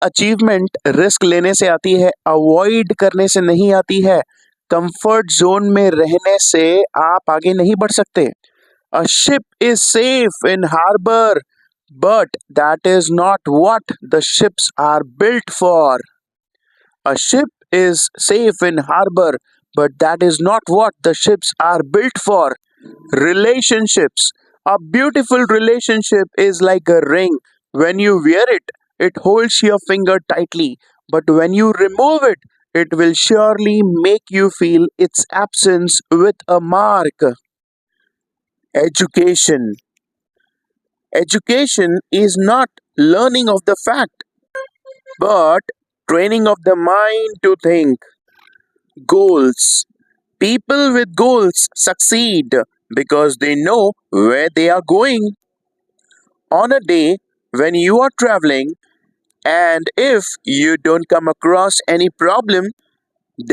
Achievement risk लेने से आती है, अवॉइड करने से नहीं आती है। कंफर्ट जोन में रहने से आप आगे नहीं बढ़ सकते। A ship is safe in harbour, but that is not what the ships are built for. A ship is safe in harbor, but that is not what the ships are built for. Relationships. A beautiful relationship is like a ring. When you wear it, it holds your finger tightly, but when you remove it, it will surely make you feel its absence with a mark. Education. Education is not learning of the fact, but training of the mind to think. Goals. People with goals succeed because they know where they are going. On a day when you are traveling, and if you don't come across any problem,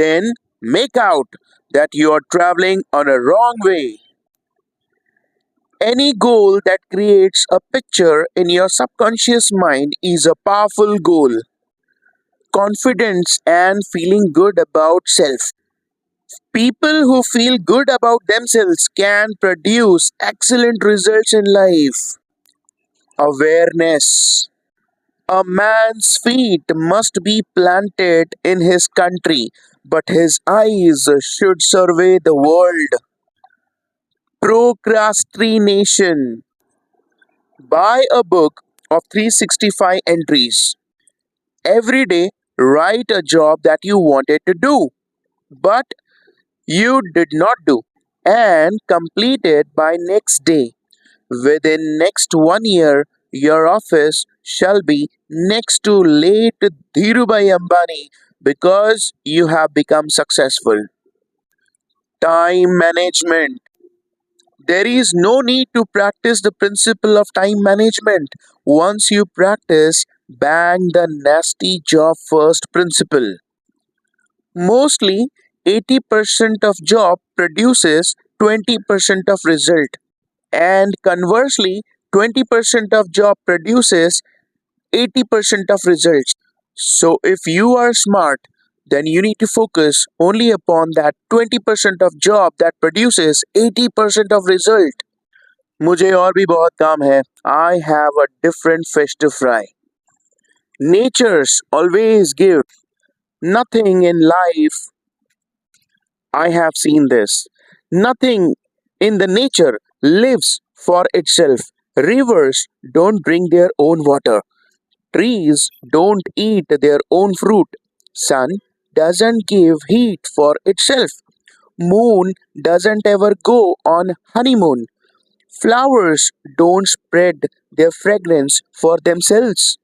then make out that you are traveling on a wrong way. Any goal that creates a picture in your subconscious mind is a powerful goal. Confidence and feeling good about self. People who feel good about themselves can produce excellent results in life. Awareness. A man's feet must be planted in his country, but his eyes should survey the world. Procrastination. Buy a book of 365 entries. Every day, write a job that you wanted to do, but you did not do, and complete it by next day. Within next 1 year, your office shall be next to late Dhirubhai Ambani because you have become successful. Time management. There is no need to practice the principle of time management. Once you practice, bang the nasty job first principle. Mostly 80% of job produces 20% of result, and conversely 20% of job produces 80% of results. So if you are smart, then you need to focus only upon that 20% of job that produces 80% of result. मुझे और भी बहुत काम है. I have a different fish to fry. Natures always give. Nothing in life, I have seen this. Nothing in the nature lives for itself. Rivers don't drink their own water. Trees don't eat their own fruit. Sun doesn't give heat for itself. Moon doesn't ever go on honeymoon. Flowers don't spread their fragrance for themselves.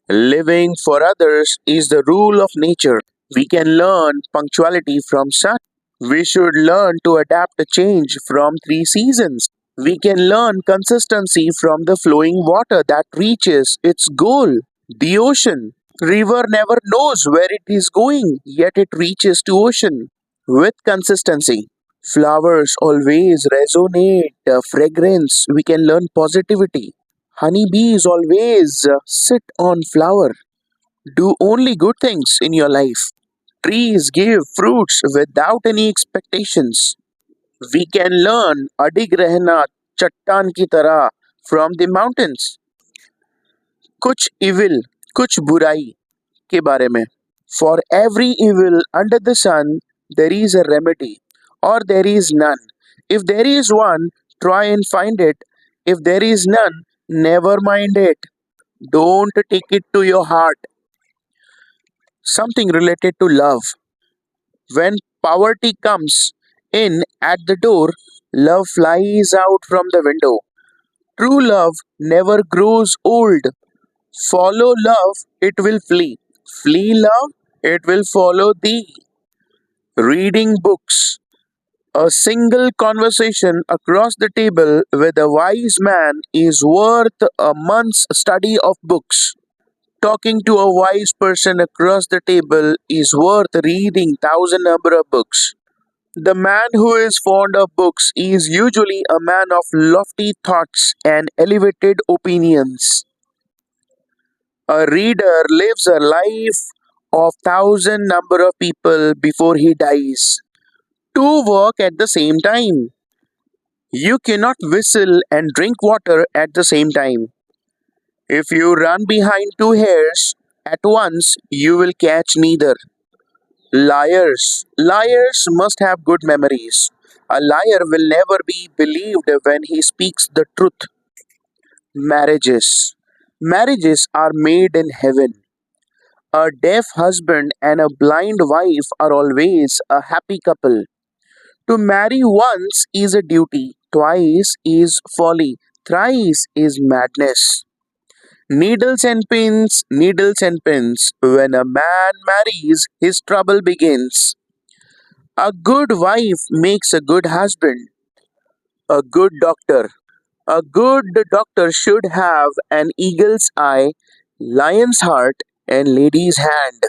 Living for others is the rule of nature. We can learn punctuality from sun. We should learn to adapt to change from three seasons. We can learn consistency from the flowing water that reaches its goal. The ocean. River never knows where it is going, yet it reaches to ocean with consistency. Flowers always resonate fragrance. We can learn positivity. Honeybees always sit on flower. Do only good things in your life. Trees give fruits without any expectations. We can learn अडिग रहना चट्टान की तरह from the mountains. कुछ evil, कुछ बुराई के बारे में. For every evil under the sun, there is a remedy, or there is none. If there is one, try and find it. If there is none, never mind it. Don't take it to your heart. Something related to love. When poverty comes in at the door, love flies out from the window. True love never grows old. Follow love, it will flee. Flee love, it will follow thee. Reading books. A single conversation across the table with a wise man is worth a month's study of books. Talking to a wise person across the table is worth reading thousand number of books. The man who is fond of books is usually a man of lofty thoughts and elevated opinions. A reader lives a life of thousand number of people before he dies. Two work at the same time. You cannot whistle and drink water at the same time. If you run behind two hares at once, you will catch neither. Liars. Liars must have good memories. A liar will never be believed when he speaks the truth. Marriages. Marriages are made in heaven. A deaf husband and a blind wife are always a happy couple. To marry once is a duty, twice is folly, thrice is madness. Needles and pins, needles and pins. When a man marries, his trouble begins. A good wife makes a good husband, a good doctor. A good doctor should have an eagle's eye, lion's heart, and lady's hand.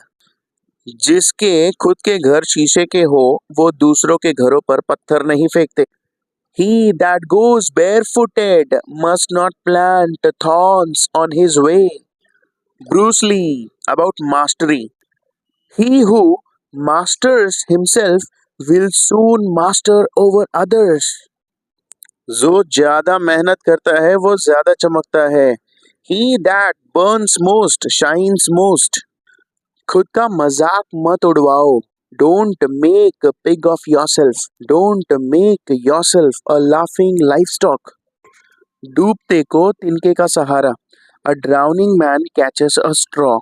जिसके खुद के घर शीशे के हो वो दूसरों के घरों पर पत्थर नहीं फेंकते. He that goes barefooted must not plant thorns on his way. Bruce Lee about mastery. He who masters himself will soon master over others. जो ज्यादा मेहनत करता है वो ज्यादा चमकता है. He that burns most shines most. खुद का मजाक मत उड़वाओ. Don't make a pig of yourself. Don't make yourself a laughing livestock. डूबते को तिनके का सहारा. A drowning man catches a straw.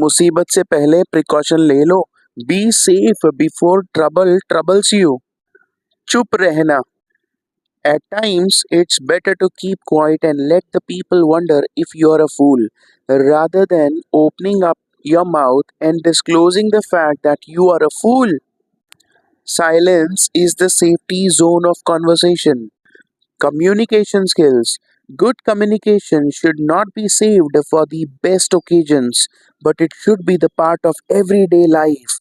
मुसीबत से पहले प्रिकॉशन ले लो. Be safe before trouble troubles you. चुप रहना. At times, it's better to keep quiet and let the people wonder if you're a fool, rather than opening up your mouth and disclosing the fact that you are a fool. Silence is the safety zone of conversation. Communication skills. Good communication should not be saved for the best occasions, but it should be the part of everyday life.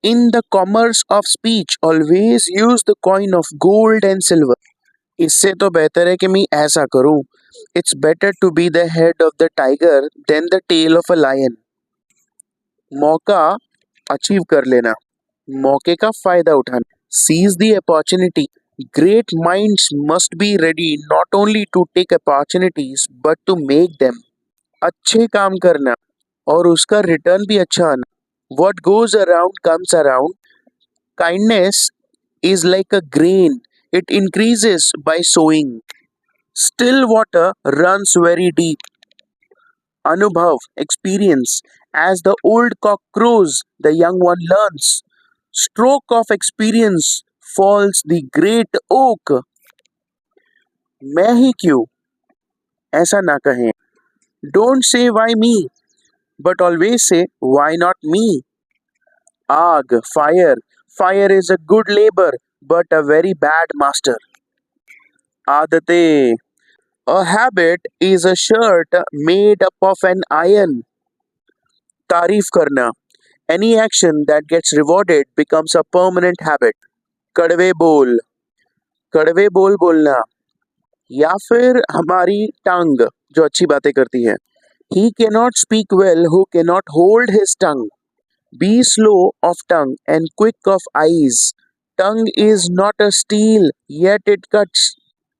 In the commerce of speech, always use the coin of gold and silver. इससे तो बेहतर है कि मैं ऐसा करूं. It's better to be the head of the tiger than the tail of a lion. मौका achieve कर लेना, मौके का फायदा उठाना. Seize the opportunity. Great minds must be ready not only to take opportunities but to make them. अच्छे काम करना और उसका रिटर्न भी अच्छा आना. What goes around comes around. Kindness is like a grain, it increases by sowing. Still water runs very deep. Anubhav, experience. As the old cock crows, the young one learns. Stroke of experience falls the great oak. मैं ही क्यों ऐसा ना कहें. Don't say why me, but always say why not me. Aag, fire. Fire is a good labor, but a very bad master. Aadate. A habit is a shirt made up of an iron. तारीफ करना. Any action that gets rewarded becomes a permanent habit. कड़वे बोल. कड़वे बोल बोलना. या फिर हमारी टंग जो अच्छी बातें करती है. He cannot speak well who cannot hold his tongue. Be slow of tongue and quick of eyes. Tongue is not a steel, yet it cuts.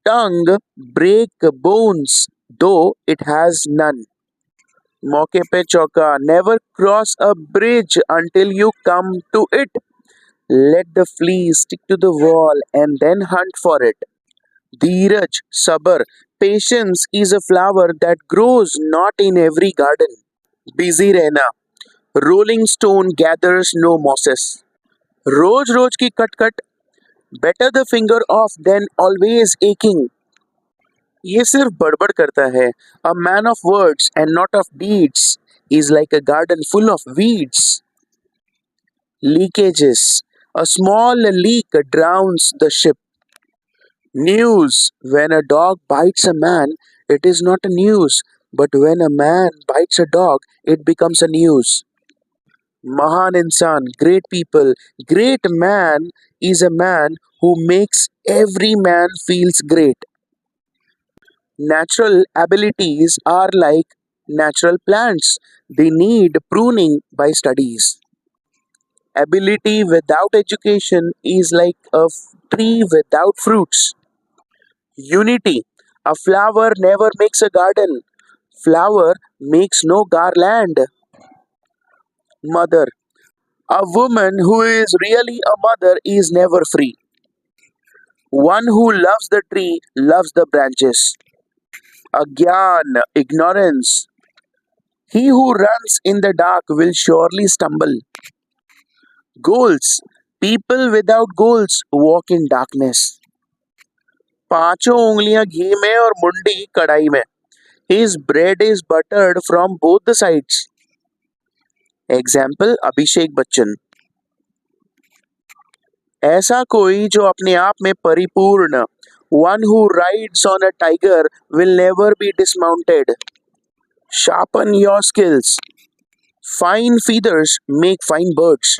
Tongue break bones, though it has none. मौके पे चौका. Never cross a bridge until you come to it. Let the flea stick to the wall and then hunt for it. Dheeraj, sabr. Patience is a flower that grows not in every garden. Busy रहना. Rolling stone gathers no mosses. रोज रोज की कटकट. Better the finger off than always aching. ये सिर्फ बड़बड़ करता है. A man of words and not of deeds is like a garden full of weeds. Leakages. A small leak drowns the ship. News. When a dog bites a man, it is not a news, but when a man bites a dog, it becomes a news. Mahan insan, great people. Great man is a man who makes every man feels great. Natural abilities are like Natural plants, they need pruning by studies. Ability without education is like a tree without fruits. Unity, a flower never makes a garden. Flower makes no garland. Mother, a woman who is really a mother is never free. One who loves the tree loves the branches. Agyan, ignorance. He who runs in the dark will surely stumble. Goals. People without goals walk in darkness. पांचों उंगलियां घी में और मुंडी कढ़ाई में. His bread is buttered from both the sides. Example Abhishek Bachchan. ऐसा कोई जो अपने आप में परिपूर्ण. One who rides on a tiger will never be dismounted. Sharpen your skills. Fine feathers make fine birds.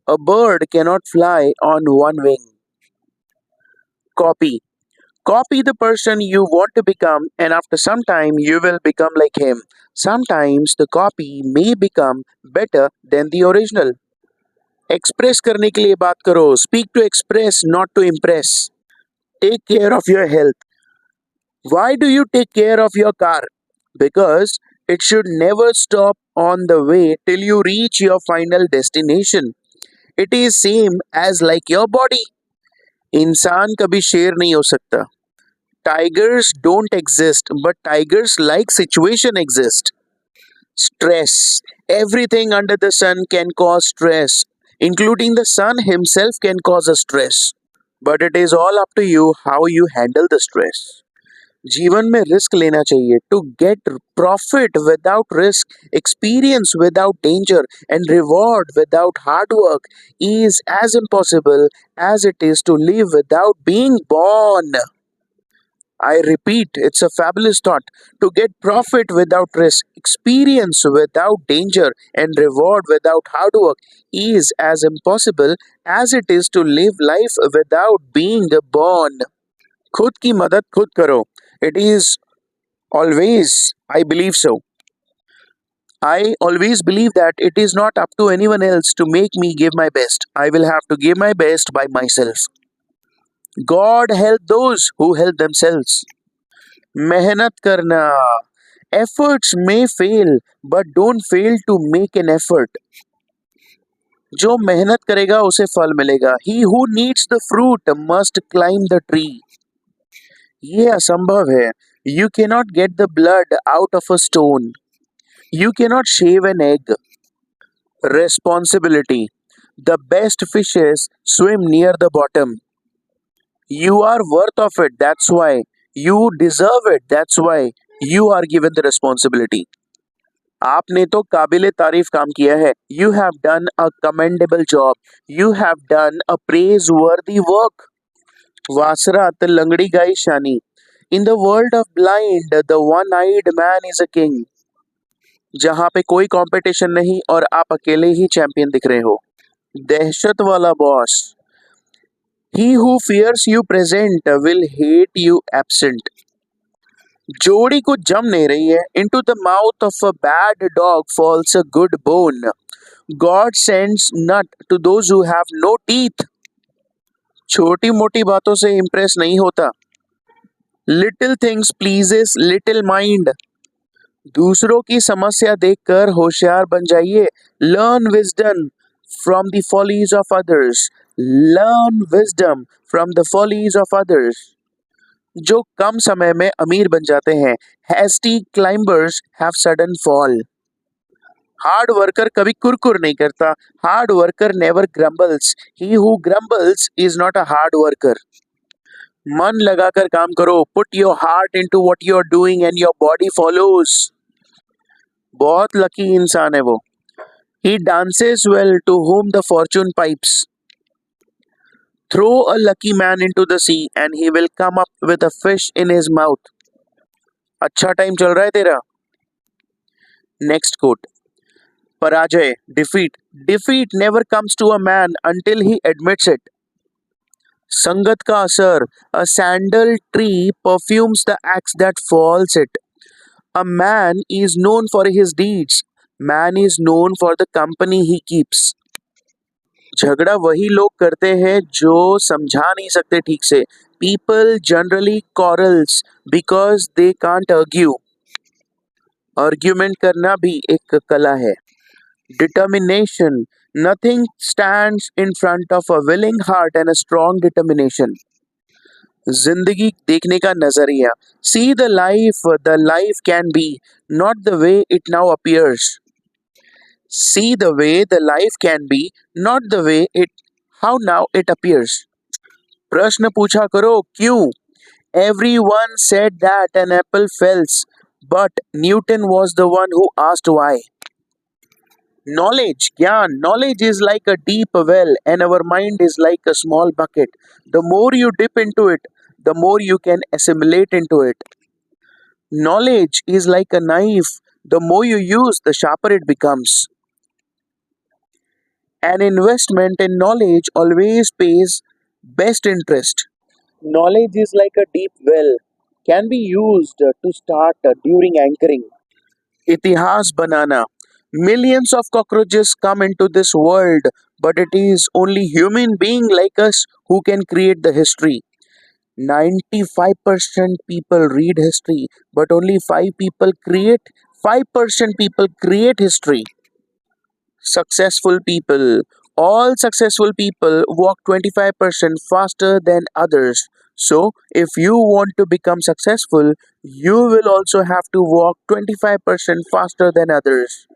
A bird cannot fly on one wing. Copy. Copy the person you want to become, and after some time, you will become like him. Sometimes the copy may become better than the original. Express करने के लिए बात करो. Speak to express, not to impress. Take care of your health. Why do you take care of your car? Because it should never stop on the way till you reach your final destination. It is same as like your body. इंसान कभी शेर नहीं हो सकता. Tigers don't exist, but tigers like situation exist. Stress. Everything under the sun can cause stress, including the sun himself can cause a stress. But it is all up to you how you handle the stress. जीवन में risk लेना चाहिए. To get profit without risk, experience without danger, and reward without hard work is as impossible as it is to live without being born. I repeat, it's a fabulous thought. To get profit without risk, experience without danger, and reward without hard work is as impossible as it is to live life without being born. खुद की मदद खुद करो. It is always, I believe so. I always believe that it is not up to anyone else to make me give my best. I will have to give my best by myself. God help those who help themselves. मेहनत करना. Efforts may fail, but don't fail to make an effort. जो मेहनत करेगा उसे फल मिलेगा. He who needs the fruit must climb the tree. ये असंभव है. You cannot get the blood out of a stone. You cannot shave an egg. Responsibility. The best fishes swim near the bottom. You are worth of it, that's why. You deserve it, that's why. You are given the responsibility. आपने तो काबिले तारीफ काम किया है. You have done a commendable job. You have done a praiseworthy work. वासरात लंगड़ी गाई शानी. In the world of blind, the one-eyed man is a king. जहाँ पे कोई कंपटीशन नहीं और आप अकेले ही चैंपियन दिख रहे हो. दहशत वाला boss. He who fears you present will hate you absent. जोड़ी को जम नहीं रही है. Into the mouth of a bad dog falls a good bone. God sends nut to those who have no teeth. छोटी मोटी बातों से इम्प्रेस नहीं होता. Little things pleases little mind. दूसरों की समस्या देखकर होशियार बन जाइए. Learn wisdom from the follies of others. Learn wisdom from the follies of others. जो कम समय में अमीर बन जाते हैं. Hasty climbers have sudden fall. Hard worker कभी कुरकुर नहीं करता. Hard worker never grumbles. He who grumbles is not a hard worker. मन लगाकर काम करो. Put your heart into what you are doing and your body follows. बहुत lucky इंसान है वो. He dances well to whom the fortune pipes. Throw a lucky man into the sea and he will come up with a fish in his mouth. अच्छा time चल रहा है तेरा. Next quote. पराजय, defeat. Defeat never comes to a man until he admits it. संगत का असर. A sandal tree perfumes the axe that falls it. A man is known for his deeds. Man is known for the company he keeps. झगड़ा वही लोग करते हैं जो समझा नहीं सकते ठीक से. People generally quarrels because they can't argue. Argument करना भी एक कला है. Determination. Nothing stands in front of a willing heart and a strong determination. जिंदगी देखने का नजरिया. See the life can be, not the way it now appears. See the way the life can be, not the way it how now it appears. प्रश्न पूछा करो क्यों. Everyone said that an apple falls, but Newton was the one who asked why. Knowledge, Gyan. Knowledge is like a deep well, and our mind is like a small bucket. The more you dip into it, the more you can assimilate into it. Knowledge is like a knife. The more you use, the sharper it becomes. An investment in knowledge always pays best interest. Knowledge is like a deep well, can be used to start during anchoring. Itihas banana. Millions of cockroaches come into this world, but it is only human being like us who can create the history. 95% people read history, but only 5% people create history. Successful people. All successful people walk 25% faster than others. So, if you want to become successful, you will also have to walk 25% faster than others.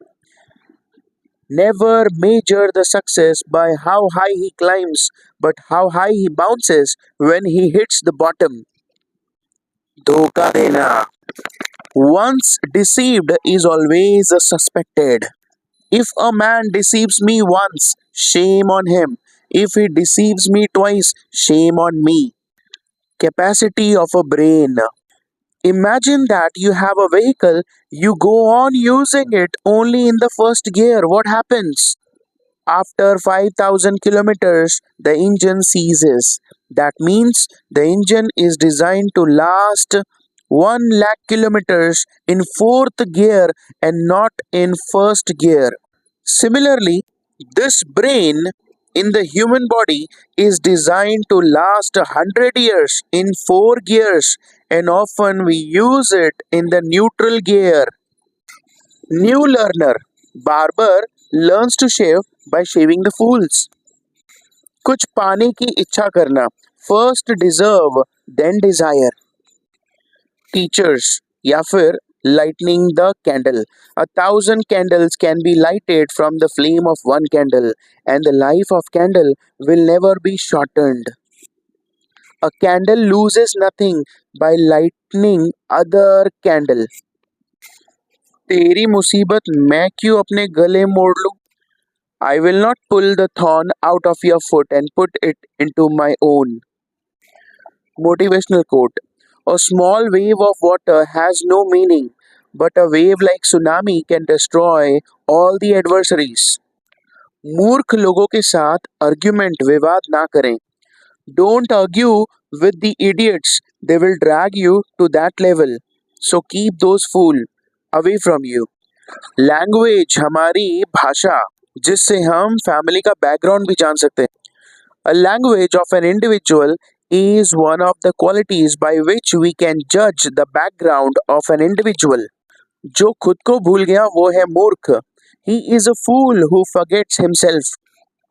Never measure the success by how high he climbs, but how high he bounces when he hits the bottom. धोखा देना. Once deceived is always suspected. If a man deceives me once, shame on him. If he deceives me twice, shame on me. Capacity of a brain. Imagine that you have a vehicle, you go on using it only in the first gear. What happens? After 5,000 kilometers, the engine seizes. That means the engine is designed to last 1 lakh kilometers in fourth gear and not in first gear. Similarly, this brain in the human body is designed to last 100 years in four gears, and often we use it in the neutral gear. New learner. Barber learns to shave by shaving the fools. कुछ पाने की इच्छा करना. First deserve, then desire. Teachers या फिर lightning the candle. 1,000 candles can be lighted from the flame of one candle, and the life of candle will never be shortened. A candle loses nothing by lighting other candle. तेरी मुसीबत मैं क्यों अपने गले मोड़ लूं? I will not pull the thorn out of your foot and put it into my own. Motivational quote. A small wave of water has no meaning, but a wave like tsunami can destroy all the adversaries. मूर्ख लोगों के साथ argument विवाद ना करें. Don't argue with the idiots. They will drag you to that level. So keep those fools away from you. Language हमारी भाषा जिससे हम फैमिली का बैकग्राउंड भी जान सकते हैं. A language of an individual is one of the qualities by which we can judge the background of an individual. जो खुद को भूल गया वो है मूर्ख. He is a fool who forgets himself.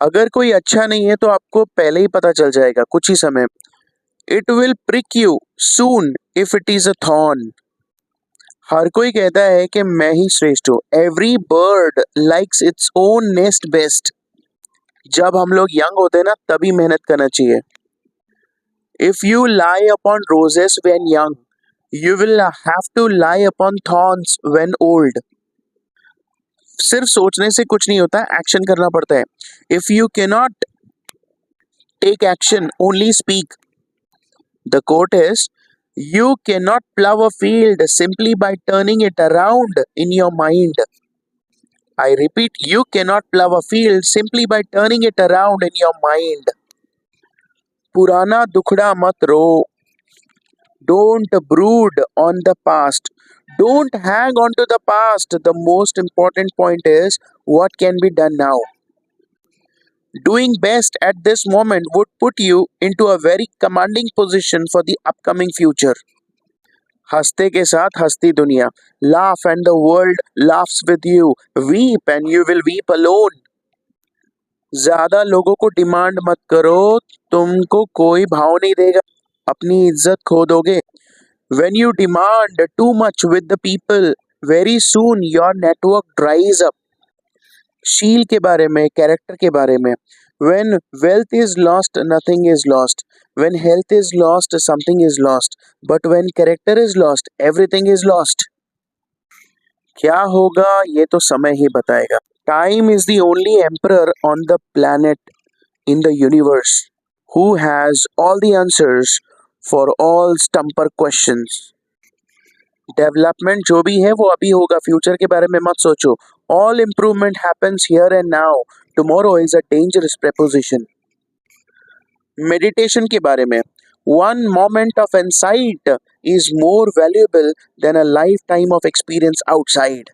अगर कोई अच्छा नहीं है तो आपको पहले ही पता चल जाएगा कुछ ही समय. It will prick you soon if it is a thorn. हर कोई कहता है कि मैं ही श्रेष्ठ हूँ. Every bird likes its own nest best. जब हम लोग यंग होते हैं ना तभी मेहनत करना चाहिए. If you lie upon roses when young, you will have to lie upon thorns when old. सिर्फ सोचने से कुछ नहीं होता, एक्शन करना पड़ता है. If you cannot take action, only speak. The quote is, you cannot plow a field simply by turning it around in your mind. I repeat, you cannot plow a field simply by turning it around in your mind. पुराना दुखड़ा मत रो. Don't brood on the past. Don't hang on to the past. The most important point is what can be done now. Doing best at this moment would put you into a very commanding position for the upcoming future. हंसते के साथ हंसती दुनिया. Laugh and the world laughs with you. Weep and you will weep alone. ज्यादा लोगों को demand मत करो, तुमको कोई भाव नहीं देगा, अपनी इज्जत खो दोगे. When you demand too much with the people, very soon your network dries up. शील के बारे में, कैरेक्टर के बारे में. When wealth is lost, nothing is lost. When health is lost, something is lost. But when character is lost, everything is lost. क्या होगा ये तो समय ही बताएगा. Time is the only emperor on the planet in the universe who has all the answers for all stumper questions. Development जो भी है वो अभी होगा, फ्यूचर के बारे में मत सोचो. All improvement happens here and now. Tomorrow is a dangerous preposition. Meditation के बारे में. One moment of insight is more valuable then a life time of experience outside.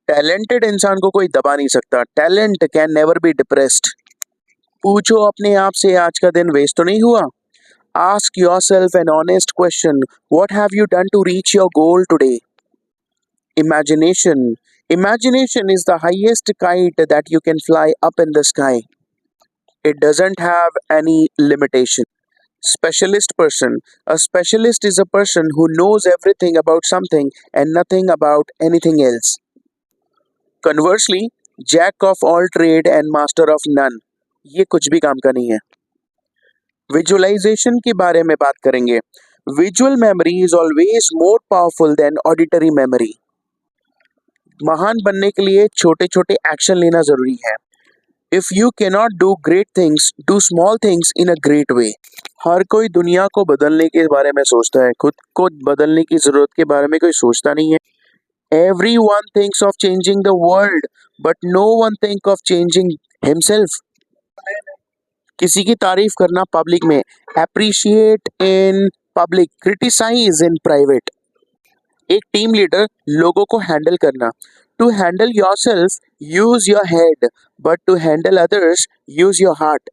Talented इंसान को कोई दबा नहीं सकता. Talent can never be depressed. पूछो अपने आप से, आज का दिन वेस्ट तो नहीं हुआ. Ask yourself an honest question. What have you done to reach your goal today? Imagination. Imagination is the highest kite that you can fly up in the sky. It doesn't have any limitation. Specialist person. A specialist is a person who knows everything about something and nothing about anything else. Conversely, jack of all trade and master of none. ये कुछ भी काम का नहीं है. Visualisation के बारे में बात करेंगे. Visual memory is always more powerful than auditory memory. महान बनने के लिए छोटे छोटे एक्शन लेना जरूरी है. If you cannot do great things, do small things in a great way. हर कोई दुनिया को बदलने के बारे में सोचता है, खुद को बदलने की जरूरत के बारे में कोई सोचता नहीं है. Everyone thinks of changing the world but no one think of changing himself. किसी की तारीफ करना पब्लिक में, appreciate in public, criticise in private. एक टीम लीडर लोगों को हैंडल करना. To handle yourself use your head, but to handle others use your heart.